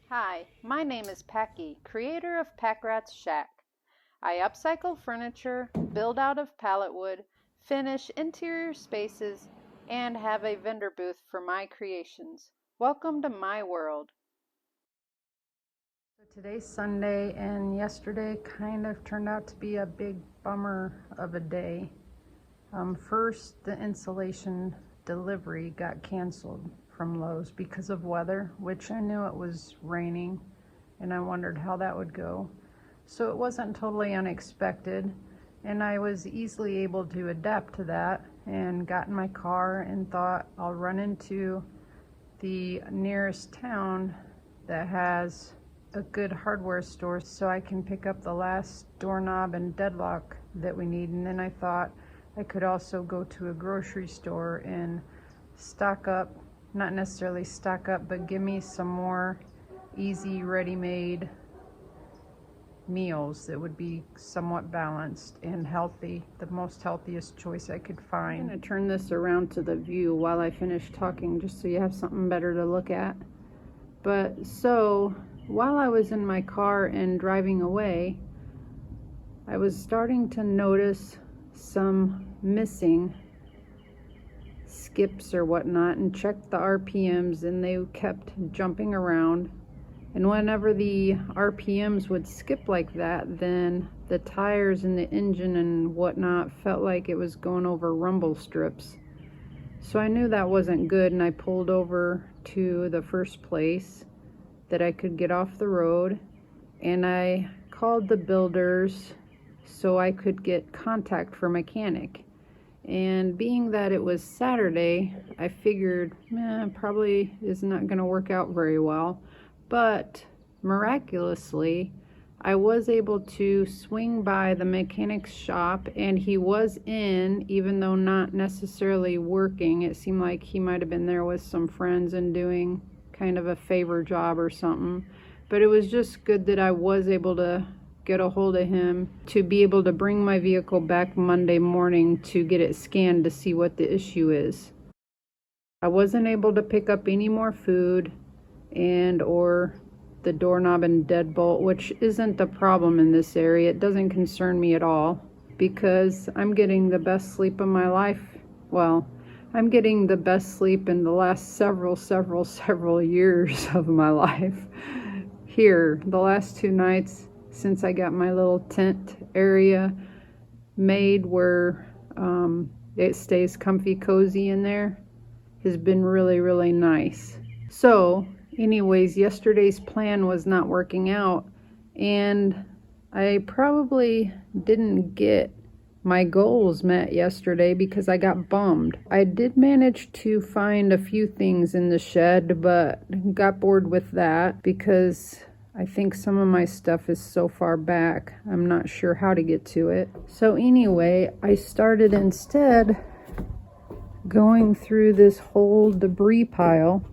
Hi, my name is Packy, creator of Pack Rat's Shack. I upcycle furniture, build out of pallet wood, finish interior spaces, and have a vendor booth for my creations. Welcome to my world. So today's Sunday, and yesterday kind of turned out to be a big bummer of a day. First, the insulation delivery got canceled from Lowe's because of weather, which I knew it was raining, and I wondered how that would go. So it wasn't totally unexpected, and I was easily able to adapt to that and got in my car and thought I'll run into the nearest town that has a good hardware store so I can pick up the last doorknob and deadlock that we need. And then I thought I could also go to a grocery store and stock up, not necessarily stock up, but give me some more easy, ready-made meals that would be somewhat balanced and healthy, the most healthiest choice I could find. I'm going to turn this around to the view while I finish talking, just so you have something better to look at. But so, while I was in my car and driving away, I was starting to notice some missing skips or whatnot, and checked the RPMs, and they kept jumping around. And whenever the RPMs would skip like that, then the tires and the engine and whatnot felt like it was going over rumble strips. So I knew that wasn't good, and I pulled over to the first place that I could get off the road, and I called the builders so I could get contact for a mechanic. And being that it was Saturday, I figured, probably is not going to work out very well. But miraculously, I was able to swing by the mechanic's shop, and he was in, even though not necessarily working. It seemed like he might have been there with some friends and doing kind of a favor job or something. But it was just good that I was able to get a hold of him to be able to bring my vehicle back Monday morning to get it scanned to see what the issue is. I wasn't able to pick up any more food and or the doorknob and deadbolt, which isn't the problem in this area. It doesn't concern me at all because I'm getting the best sleep of my life. Well, I'm getting the best sleep in the last several years of my life. Here, the last 2 nights since I got my little tent area made where it stays comfy cozy in there has been really nice. So anyways, yesterday's plan was not working out, and I probably didn't get my goals met yesterday because I got bummed. I did manage to find a few things in the shed, but got bored with that because I think some of my stuff is so far back, I'm not sure how to get to it. So anyway, I started instead going through this whole debris pile.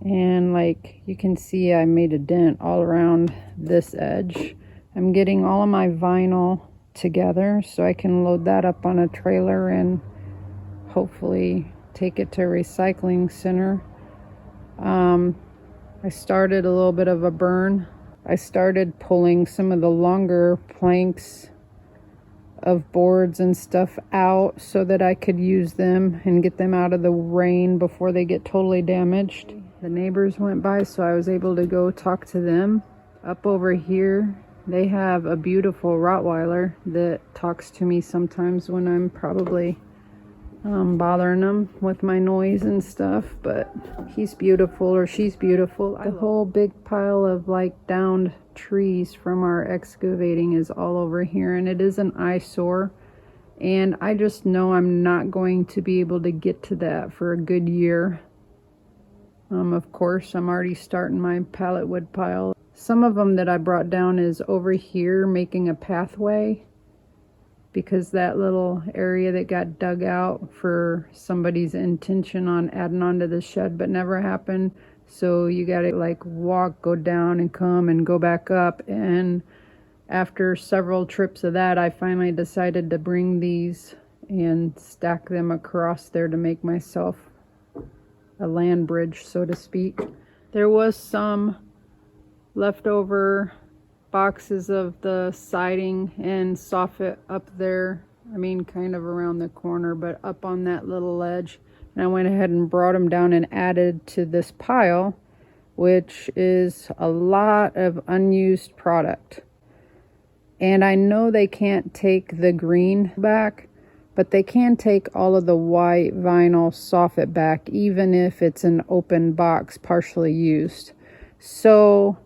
And like you can see, I made a dent all around this edge. I'm getting all of my vinyl together so I can load that up on a trailer and hopefully take it to a recycling center. I started a little bit of a burn. I started pulling some of the longer planks of boards and stuff out so that I could use them and get them out of the rain before they get totally damaged. The neighbors went by, so I was able to go talk to them. Up over here, they have a beautiful Rottweiler that talks to me sometimes when I'm probably bothering them with my noise and stuff, but he's beautiful, or she's beautiful. The whole big pile of like downed trees from our excavating is all over here, and it is an eyesore, and I just know I'm not going to be able to get to that for a good year. Of course, I'm already starting my pallet wood pile. Some of them that I brought down is over here making a pathway, because that little area that got dug out for somebody's intention on adding on to the shed but never happened. So you gotta like walk, go down and come and go back up. And after several trips of that, I finally decided to bring these and stack them across there to make myself a land bridge, so to speak. There was some leftover boxes of the siding and soffit up there. I mean, kind of around the corner, but up on that little ledge. And I went ahead and brought them down and added to this pile, which is a lot of unused product. And I know they can't take the green back, but they can take all of the white vinyl soffit back, even if it's an open box partially used. So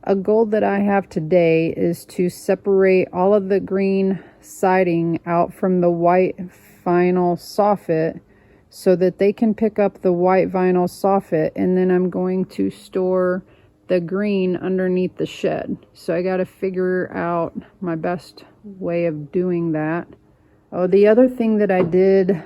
a goal that I have today is to separate all of the green siding out from the white vinyl soffit so that they can pick up the white vinyl soffit, and then I'm going to store the green underneath the shed. So I got to figure out my best way of doing that. Oh, the other thing that I did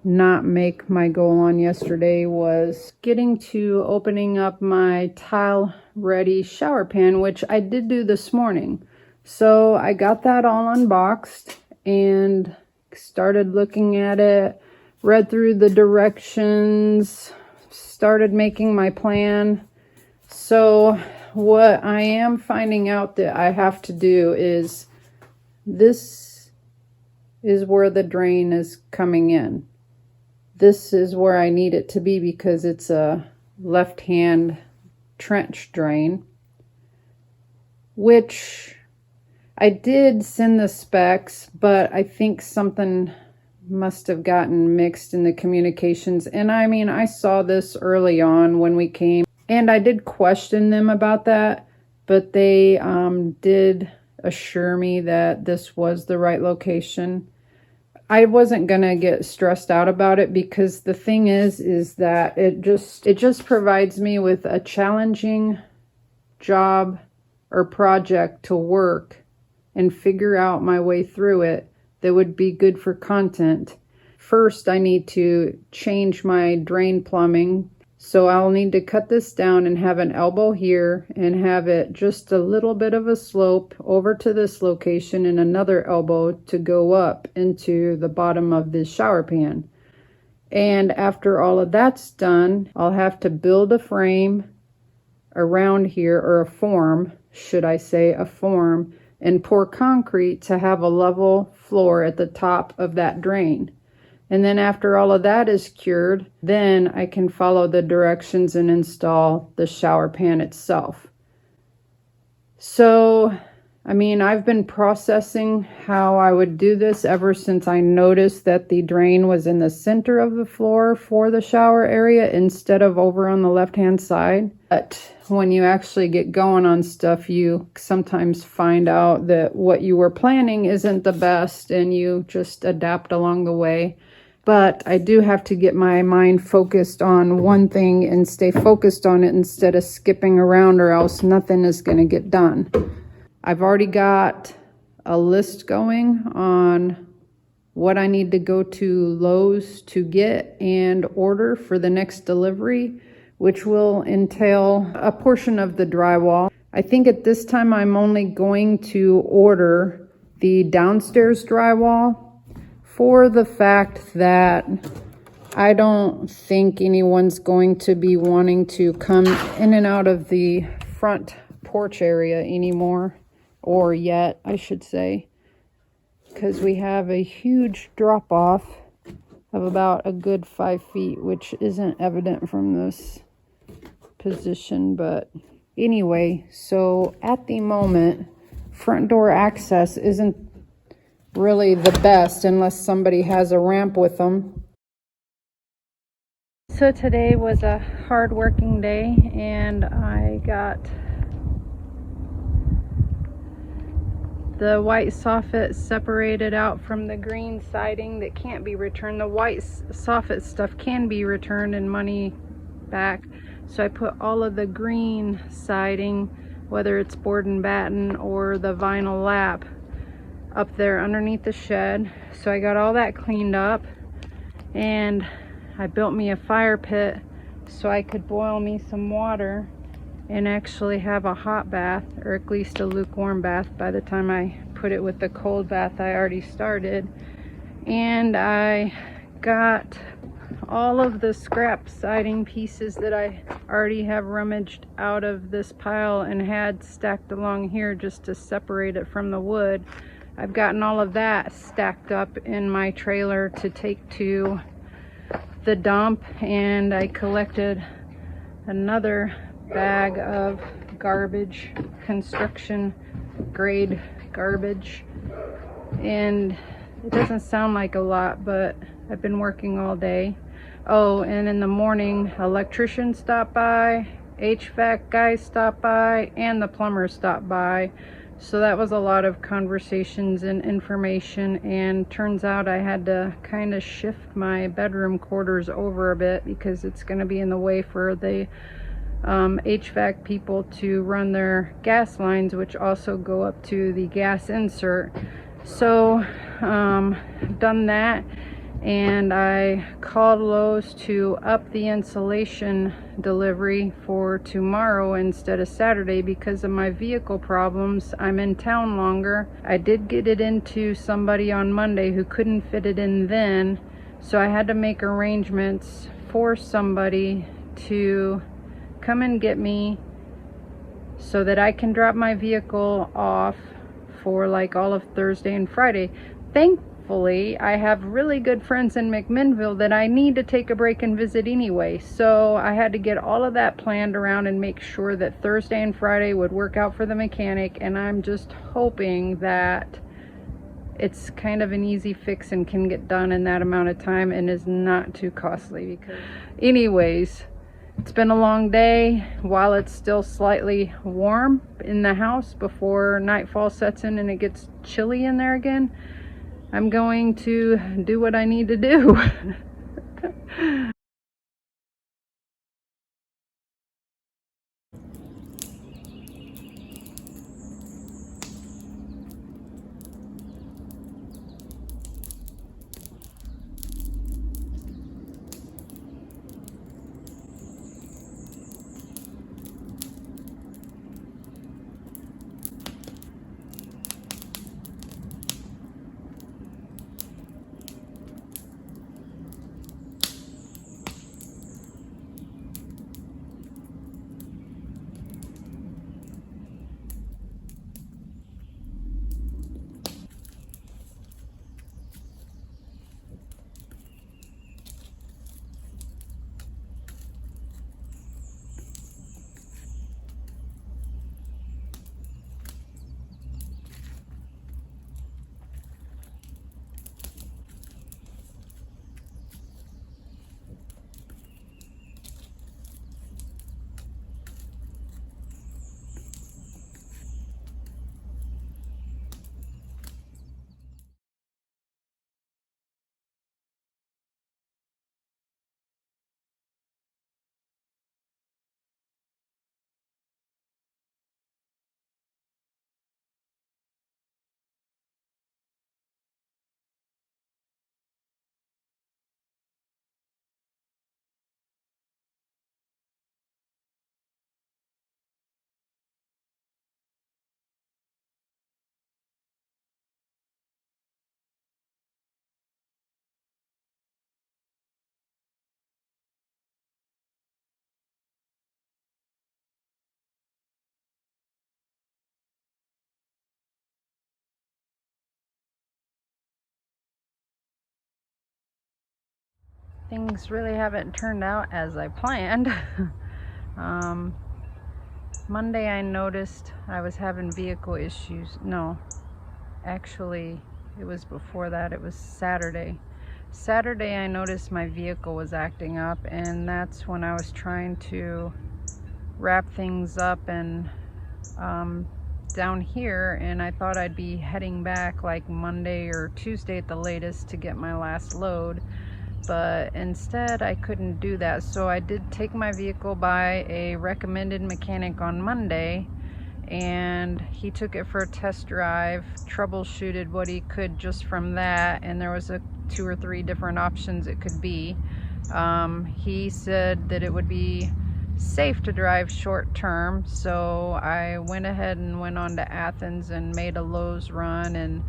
not make my goal on yesterday was getting to opening up my tile ready shower pan, which I did do this morning. So I got that all unboxed and started looking at it, read through the directions, started making my plan. So what I am finding out that I have to do is, this is where the drain is coming in. This is where I need it to be because it's a left-hand trench drain, which I did send the specs, but I think something must have gotten mixed in the communications. And I mean, I saw this early on when we came, and I did question them about that, but they did assure me that this was the right location. I wasn't gonna get stressed out about it because the thing is that it just provides me with a challenging job or project to work and figure out my way through it that would be good for content. First, I need to change my drain plumbing. So I'll need to cut this down and have an elbow here and have it just a little bit of a slope over to this location and another elbow to go up into the bottom of this shower pan. And after all of that's done, I'll have to build a frame around here, or a form, should I say, a form, and pour concrete to have a level floor at the top of that drain. And then after all of that is cured, then I can follow the directions and install the shower pan itself. So, I mean, I've been processing how I would do this ever since I noticed that the drain was in the center of the floor for the shower area instead of over on the left-hand side. But when you actually get going on stuff, you sometimes find out that what you were planning isn't the best, and you just adapt along the way. But I do have to get my mind focused on one thing and stay focused on it instead of skipping around, or else nothing is going to get done. I've already got a list going on what I need to go to Lowe's to get and order for the next delivery, which will entail a portion of the drywall. I think at this time I'm only going to order the downstairs drywall, for the fact that I don't think anyone's going to be wanting to come in and out of the front porch area anymore, or yet, I should say, because we have a huge drop off of about a good 5 feet, which isn't evident from this position. But anyway, so at the moment, front door access isn't really the best unless somebody has a ramp with them. So today was a hard working day, and I got the white soffit separated out from the green siding that can't be returned. The white soffit stuff can be returned and money back. So I put all of the green siding, whether it's board and batten or the vinyl lap, up there underneath the shed. So I got all that cleaned up, and I built me a fire pit so I could boil me some water and actually have a hot bath, or at least a lukewarm bath by the time I put it with the cold bath I already started. And I got all of the scrap siding pieces that I already have rummaged out of this pile and had stacked along here just to separate it from the wood. I've gotten all of that stacked up in my trailer to take to the dump, and I collected another bag of garbage, construction grade garbage, and it doesn't sound like a lot, but I've been working all day. Oh, and in the morning, electrician stopped by, HVAC guys stopped by, and the plumber stopped by. So that was a lot of conversations and information, and turns out I had to kind of shift my bedroom quarters over a bit because it's going to be in the way for the HVAC people to run their gas lines, which also go up to the gas insert. So done that, and I called Lowe's to up the insulation delivery for tomorrow instead of Saturday because of my vehicle problems. I'm in town longer. I did get it into somebody on Monday who couldn't fit it in then, so I had to make arrangements for somebody to come and get me so that I can drop my vehicle off for like all of Thursday and Friday. Thankfully, I have really good friends in McMinnville that I need to take a break and visit anyway. So I had to get all of that planned around and make sure that Thursday and Friday would work out for the mechanic. And I'm just hoping that it's kind of an easy fix and can get done in that amount of time and is not too costly. Because anyways, it's been a long day. While it's still slightly warm in the house before nightfall sets in and it gets chilly in there again, I'm going to do what I need to do. Things really haven't turned out as I planned. Monday I noticed I was having vehicle issues. No, actually it was before that. It was Saturday. Saturday I noticed my vehicle was acting up, and that's when I was trying to wrap things up and down here, and I thought I'd be heading back like Monday or Tuesday at the latest to get my last load. But instead I couldn't do that, so I did take my vehicle by a recommended mechanic on Monday, and he took it for a test drive, troubleshooted what he could just from that, and there was 2 or 3 different options it could be. He said that it would be safe to drive short term, so I went ahead and went on to Athens and made a Lowe's run and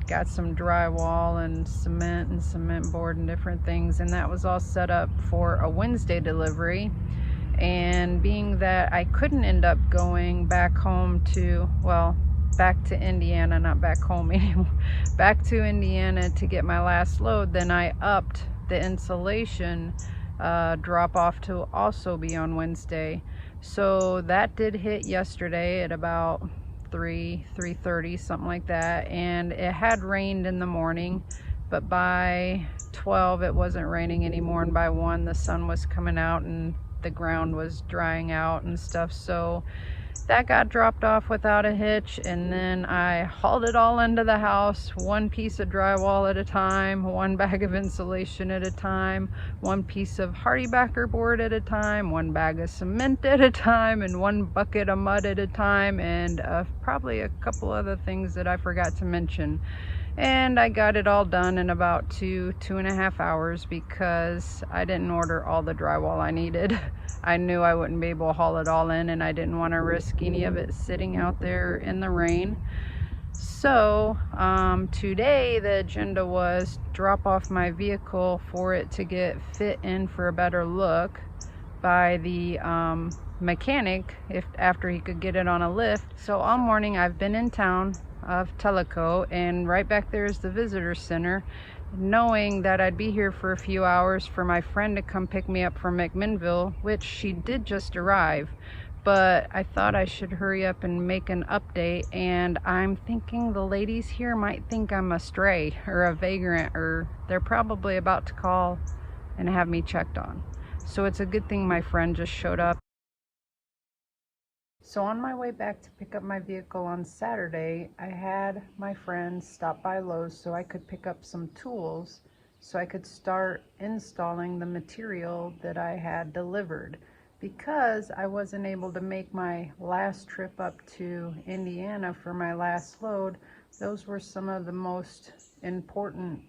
got some drywall and cement board and different things, and that was all set up for a Wednesday delivery. And being that I couldn't end up going back home to, well, back to Indiana, not back home anymore, back to Indiana to get my last load, then I upped the insulation drop off to also be on Wednesday. So that did hit yesterday at about 3:30, something like that, and it had rained in the morning, but by 12 it wasn't raining anymore, and by 1 the sun was coming out and the ground was drying out and stuff. So that got dropped off without a hitch, and then I hauled it all into the house, one piece of drywall at a time, one bag of insulation at a time, one piece of HardieBacker board at a time, one bag of cement at a time, and one bucket of mud at a time, and probably a couple other things that I forgot to mention. And I got it all done in about 2.5 hours because I didn't order all the drywall I needed. I knew I wouldn't be able to haul it all in, and I didn't want to risk any of it sitting out there in the rain. So today the agenda was drop off my vehicle for it to get fit in for a better look by the mechanic after he could get it on a lift. So all morning I've been in town of Tellico, and right back there is the visitor center, knowing that I'd be here for a few hours for my friend to come pick me up from McMinnville, which she did just arrive. But I thought I should hurry up and make an update, and I'm thinking the ladies here might think I'm a stray or a vagrant, or they're probably about to call and have me checked on. So it's a good thing my friend just showed up. So on my way back to pick up my vehicle on Saturday, I had my friend stop by Lowe's so I could pick up some tools so I could start installing the material that I had delivered. Because I wasn't able to make my last trip up to Indiana for my last load, those were some of the most important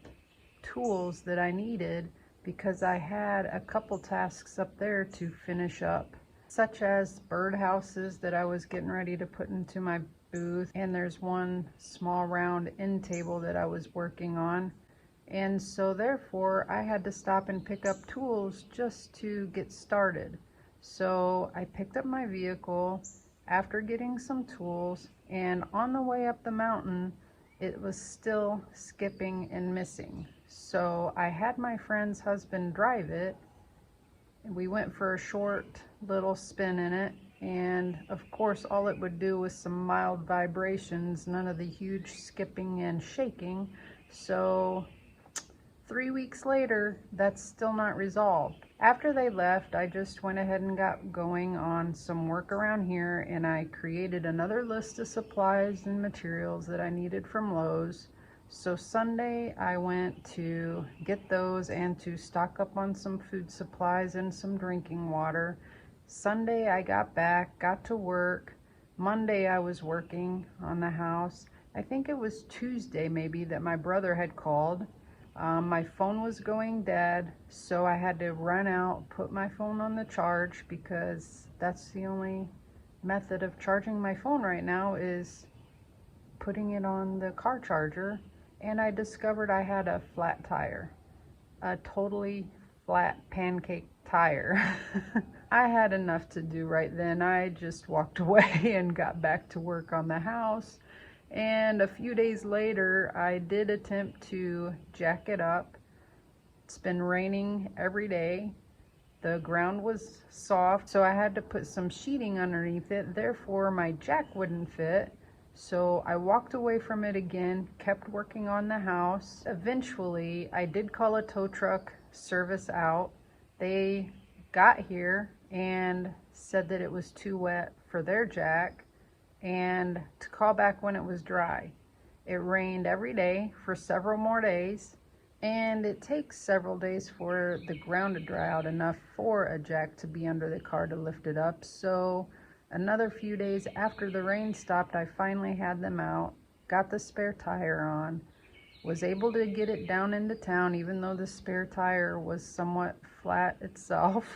tools that I needed, because I had a couple tasks up there to finish up, such as birdhouses that I was getting ready to put into my booth, and there's one small round end table that I was working on. And so therefore I had to stop and pick up tools just to get started. So I picked up my vehicle after getting some tools, and on the way up the mountain it was still skipping and missing. So I had my friend's husband drive it, and we went for a short little spin in it, and of course all it would do was some mild vibrations, none of the huge skipping and shaking. So 3 weeks later, that's still not resolved. After they left, I just went ahead and got going on some work around here, and I created another list of supplies and materials that I needed from Lowe's. So Sunday I went to get those and to stock up on some food supplies and some drinking water. Sunday I got back, got to work. Monday I was working on the house. I think it was Tuesday maybe that my brother had called. My phone was going dead, so I had to run out, put my phone on the charge, because that's the only method of charging my phone right now, is putting it on the car charger. And I discovered I had a flat tire, a totally flat pancake tire. I had enough to do right then. I just walked away and got back to work on the house. And a few days later, I did attempt to jack it up. It's been raining every day. The ground was soft, so I had to put some sheeting underneath it. Therefore, my jack wouldn't fit. So I walked away from it again, kept working on the house. Eventually, I did call a tow truck service out. They got here and said that it was too wet for their jack, and to call back when it was dry. It rained every day for several more days, and it takes several days for the ground to dry out enough for a jack to be under the car to lift it up. So another few days after the rain stopped, I finally had them out, got the spare tire on, was able to get it down into town, even though the spare tire was somewhat flat itself.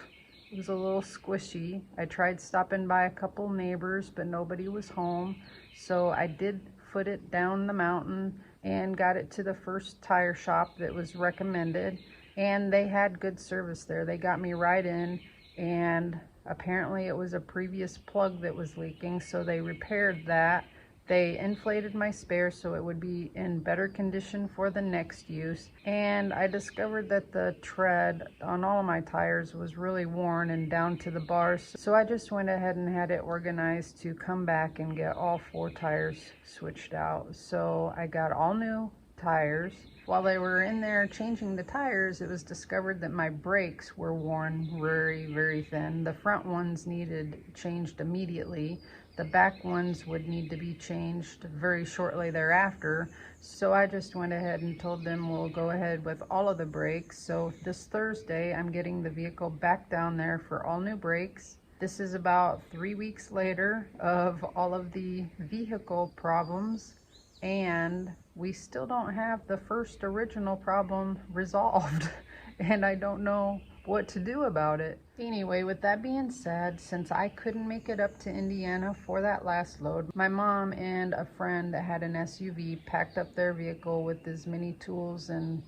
It was a little squishy. I tried stopping by a couple neighbors, but nobody was home. So I did foot it down the mountain and got it to the first tire shop that was recommended, and they had good service there. They got me right in, and apparently it was a previous plug that was leaking, so they repaired that. They inflated my spare so it would be in better condition for the next use, and I discovered that the tread on all of my tires was really worn and down to the bars, so I just went ahead and had it organized to come back and get all 4 tires switched out. So I got all new tires. While they were in there changing the tires, it was discovered that my brakes were worn very, very thin. The front ones needed changed immediately. The back ones would need to be changed very shortly thereafter. So I just went ahead and told them we'll go ahead with all of the brakes. So this Thursday, I'm getting the vehicle back down there for all new brakes. This is about 3 weeks later of all of the vehicle problems, and we still don't have the first original problem resolved. And I don't know what to do about it. Anyway, with that being said, since I couldn't make it up to Indiana for that last load, my mom and a friend that had an SUV packed up their vehicle with as many tools and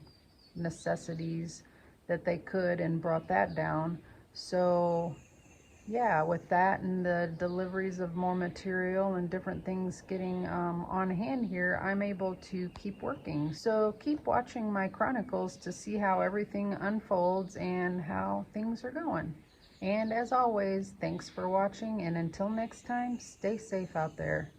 necessities that they could and brought that down. So yeah, with that and the deliveries of more material and different things getting on hand here, I'm able to keep working. So keep watching my Chronicles to see how everything unfolds and how things are going. And as always, thanks for watching, and until next time, stay safe out there.